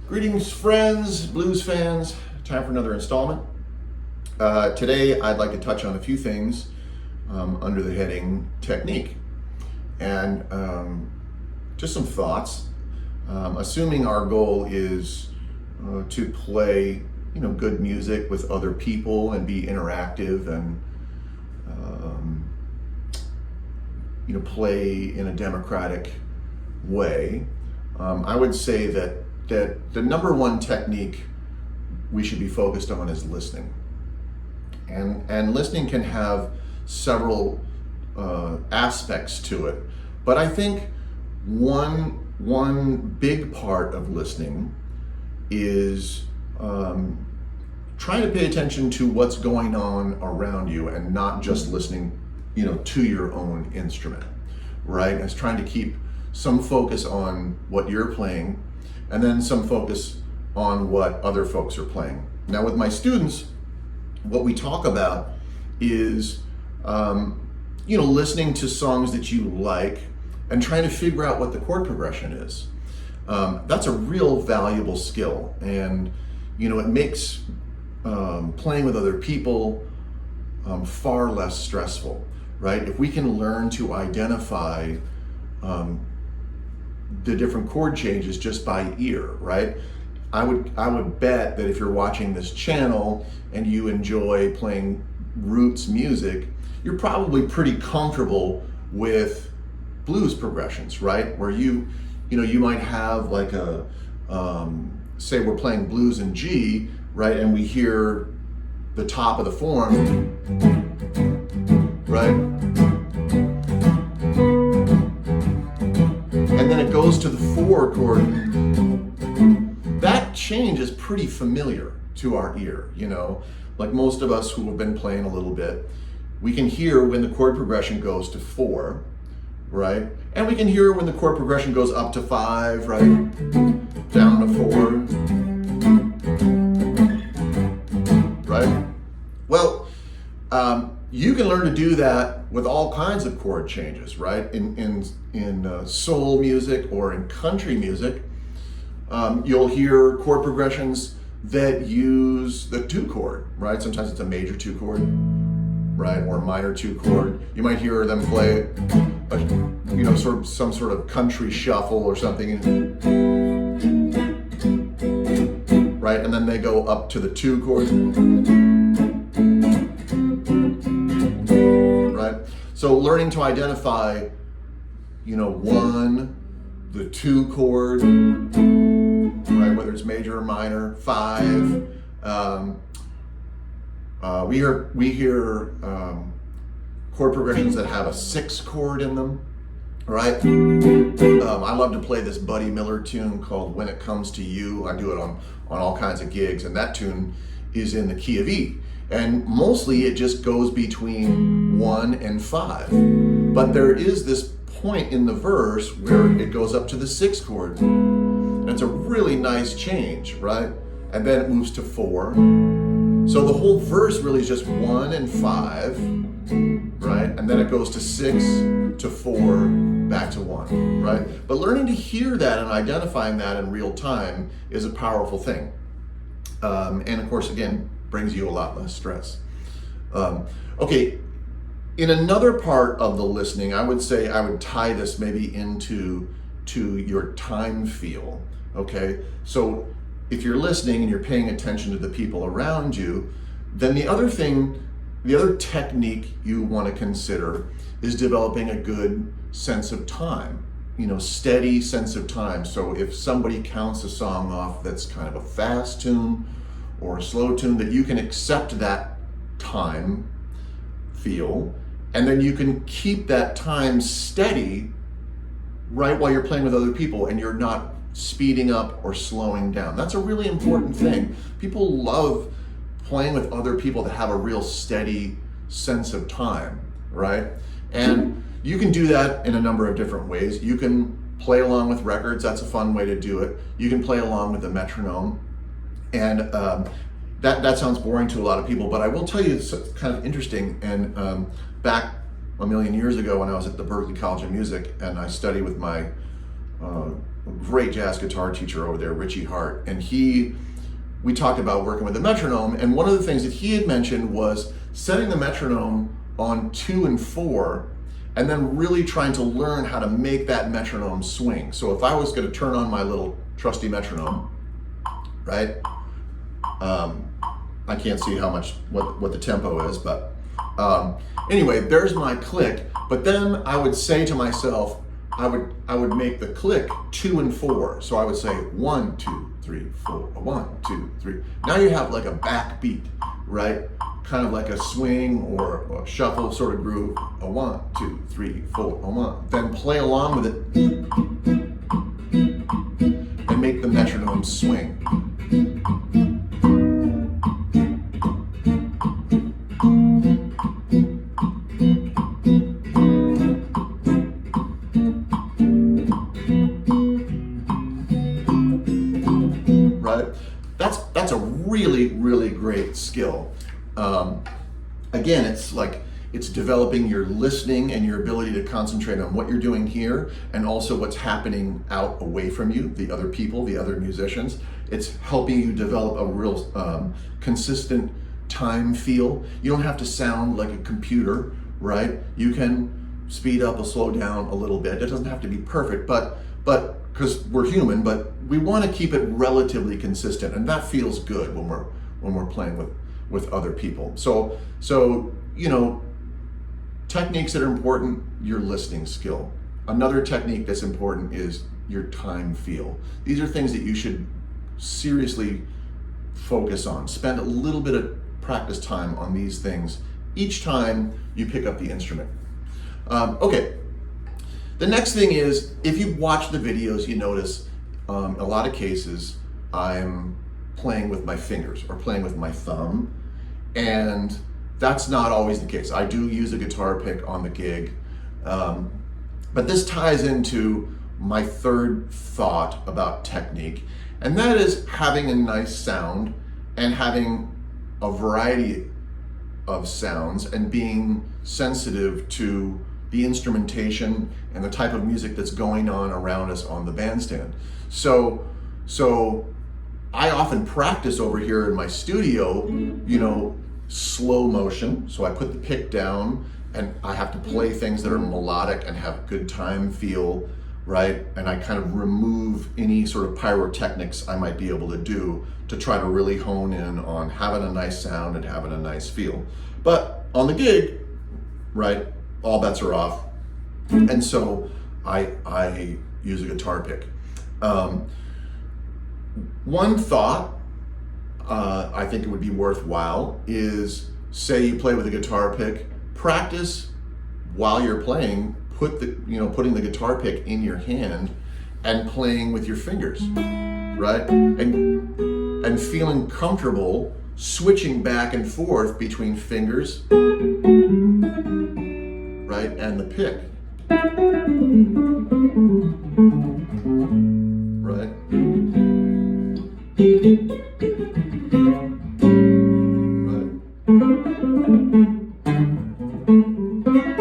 Greetings, friends, blues fans. Time for another installment. Today, I'd like to touch on a few things under the heading technique, and just some thoughts. Assuming our goal is to play, good music with other people and be interactive and play in a democratic way, I would say that the number one technique we should be focused on is listening. And listening can have several aspects to it. But I think one big part of listening is trying to pay attention to what's going on around you and not just listening, to your own instrument, right? It's trying to keep some focus on what you're playing and then some focus on what other folks are playing. Now with my students, what we talk about is, listening to songs that you like and trying to figure out what the chord progression is. That's a real valuable skill, and it makes playing with other people far less stressful, right? If we can learn to identify the different chord changes just by ear, right? I would bet that if you're watching this channel and you enjoy playing roots music, you're probably pretty comfortable with blues progressions, right? Where you might have like a, say we're playing blues in G, right? And we hear the top of the form, right? And then it goes to the 4 chord. That change is pretty familiar to our ear, like most of us who have been playing a little bit. We can hear when the chord progression goes to 4, right? And we can hear when the chord progression goes up to 5, right? Down to 4, right? Well, you can learn to do that with all kinds of chord changes, right? In soul music or in country music, you'll hear chord progressions that use the 2 chord, right? Sometimes it's a major 2 chord, right? Or a minor 2 chord. You might hear them play, some sort of country shuffle or something, right? And then they go up to the 2 chord, right? So learning to identify, the 2 chord, right? Whether it's major or minor, 5. We hear chord progressions that have a 6 chord in them, right? I love to play this Buddy Miller tune called When It Comes to You. I do it on all kinds of gigs, and that tune is in the key of E. And mostly it just goes between 1 and 5. But there is this point in the verse where it goes up to the 6 chord. And it's a really nice change, right? And then it moves to 4. So the whole verse really is just 1 and 5, right? right? And then it goes to 6 to 4, back to 1, right? But learning to hear that and identifying that in real time is a powerful thing. And of course, again, brings you a lot less stress. Okay, in another part of the listening, I would say I would tie this maybe into your time feel, okay? So if you're listening and you're paying attention to the people around you, then the other technique you want to consider is developing a good sense of time, steady sense of time. So if somebody counts a song off that's kind of a fast tune or a slow tune, that you can accept that time feel, and then you can keep that time steady right while you're playing with other people and you're not speeding up or slowing down. That's a really important thing. People love playing with other people that have a real steady sense of time, right? And you can do that in a number of different ways. You can play along with records. That's a fun way to do it. You can play along with the metronome. And that sounds boring to a lot of people, but I will tell you it's kind of interesting. And back a million years ago when I was at the Berklee College of Music and I studied with my great jazz guitar teacher over there, Richie Hart, and we talked about working with the metronome, and one of the things that he had mentioned was setting the metronome on 2 and 4, and then really trying to learn how to make that metronome swing. So if I was going to turn on my little trusty metronome, right? I can't see what the tempo is, but anyway, there's my click. But then I would say to myself, I would make the click 2 and 4. So I would say 1, 2, 3, 4, 1, 2, 3. Now you have like a backbeat, right? Kind of like a swing or a shuffle sort of groove. A 1, 2, 3, 4, a 1. Then play along with it and make the metronome swing. That's a really, really great skill. Again, it's developing your listening and your ability to concentrate on what you're doing here and also what's happening out away from you, the other people, the other musicians. It's helping you develop a real consistent time feel. You don't have to sound like a computer, right? You can speed up or slow down a little bit. It doesn't have to be perfect, but because we're human, but we want to keep it relatively consistent, and that feels good when we're playing with other people. So techniques that are important, your listening skill. Another technique that's important is your time feel. These are things that you should seriously focus on. Spend a little bit of practice time on these things each time you pick up the instrument. Okay. The next thing is, if you watch the videos, you notice a lot of cases I'm playing with my fingers or playing with my thumb, and that's not always the case. I do use a guitar pick on the gig, but this ties into my third thought about technique, and that is having a nice sound and having a variety of sounds and being sensitive to the instrumentation and the type of music that's going on around us on the bandstand. So I often practice over here in my studio, slow motion. So I put the pick down and I have to play things that are melodic and have good time feel, right? And I kind of remove any sort of pyrotechnics I might be able to do to try to really hone in on having a nice sound and having a nice feel. But on the gig, right, all bets are off. And so I use a guitar pick. One thought I think it would be worthwhile is, say you play with a guitar pick, practice while you're playing, putting the guitar pick in your hand and playing with your fingers, right? And feeling comfortable switching back and forth between fingers, right, and the pick, right? Right.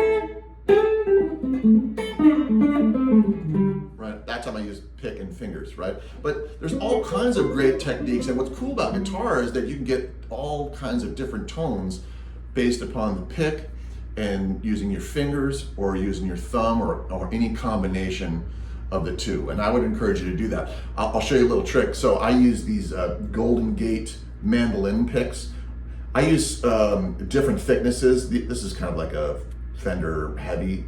I use pick and fingers, right? But there's all kinds of great techniques, and what's cool about guitar is that you can get all kinds of different tones based upon the pick and using your fingers or using your thumb or any combination of the two. And I would encourage you to do that. I'll show you a little trick. So I use these Golden Gate mandolin picks. I use different thicknesses. This is kind of like a Fender Heavy,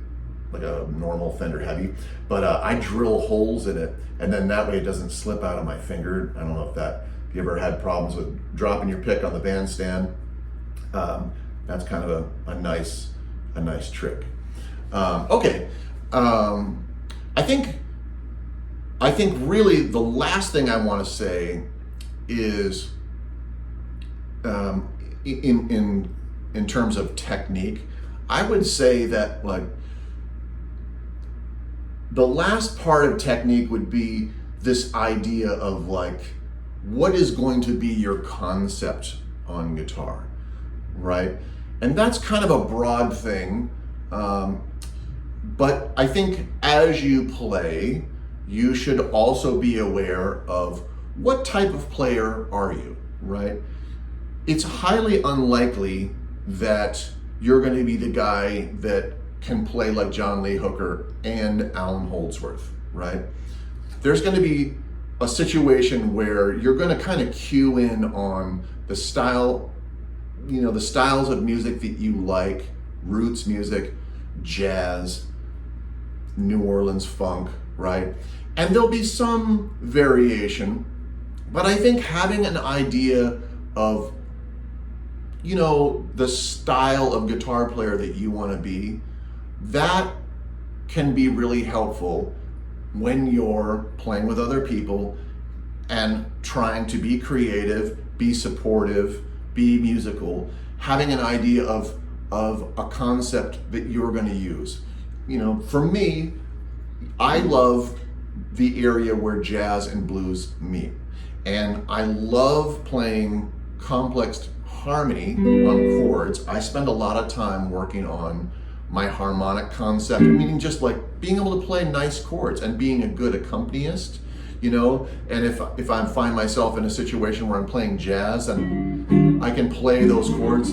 like a normal Fender Heavy, but I drill holes in it, and then that way it doesn't slip out of my finger. I don't know if you ever had problems with dropping your pick on the bandstand. That's kind of a nice trick. Okay, I think really the last thing I want to say is in terms of technique, I would say that like the last part of technique would be this idea of like, what is going to be your concept on guitar, right? And that's kind of a broad thing, but I think as you play, you should also be aware of what type of player are you, right? It's highly unlikely that you're going to be the guy that can play like John Lee Hooker and Allan Holdsworth, right? There's going to be a situation where you're going to kind of cue in on the style, the styles of music that you like, roots music, jazz, New Orleans funk, right? And there'll be some variation, but I think having an idea of, the style of guitar player that you want to be, that can be really helpful when you're playing with other people and trying to be creative, be supportive, be musical, having an idea of a concept that you're going to use. For me, I love the area where jazz and blues meet. And I love playing complex harmony on chords. I spend a lot of time working on my harmonic concept, meaning just like being able to play nice chords and being a good accompanist, and if I find myself in a situation where I'm playing jazz and I can play those chords,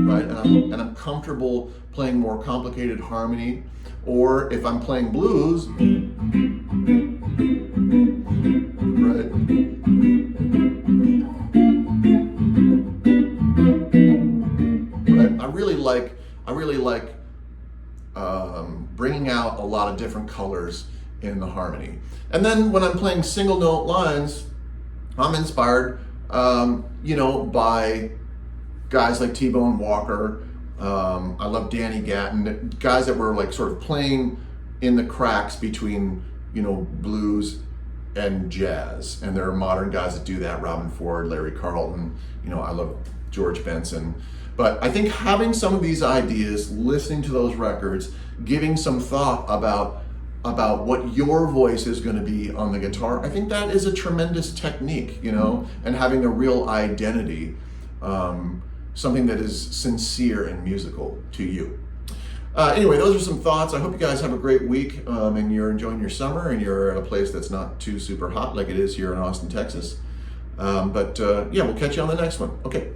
right, and I'm comfortable playing more complicated harmony, or if I'm playing blues, right, I really like bringing out a lot of different colors in the harmony. And then when I'm playing single note lines, I'm inspired, by guys like T-Bone Walker. I love Danny Gatton, guys that were like sort of playing in the cracks between, blues and jazz. And there are modern guys that do that, Robben Ford, Larry Carlton, I love George Benson. But I think having some of these ideas, listening to those records, giving some thought about what your voice is going to be on the guitar, I think that is a tremendous technique, and having a real identity, something that is sincere and musical to you. Anyway, those are some thoughts. I hope you guys have a great week and you're enjoying your summer and you're at a place that's not too super hot like it is here in Austin, Texas. But we'll catch you on the next one. Okay.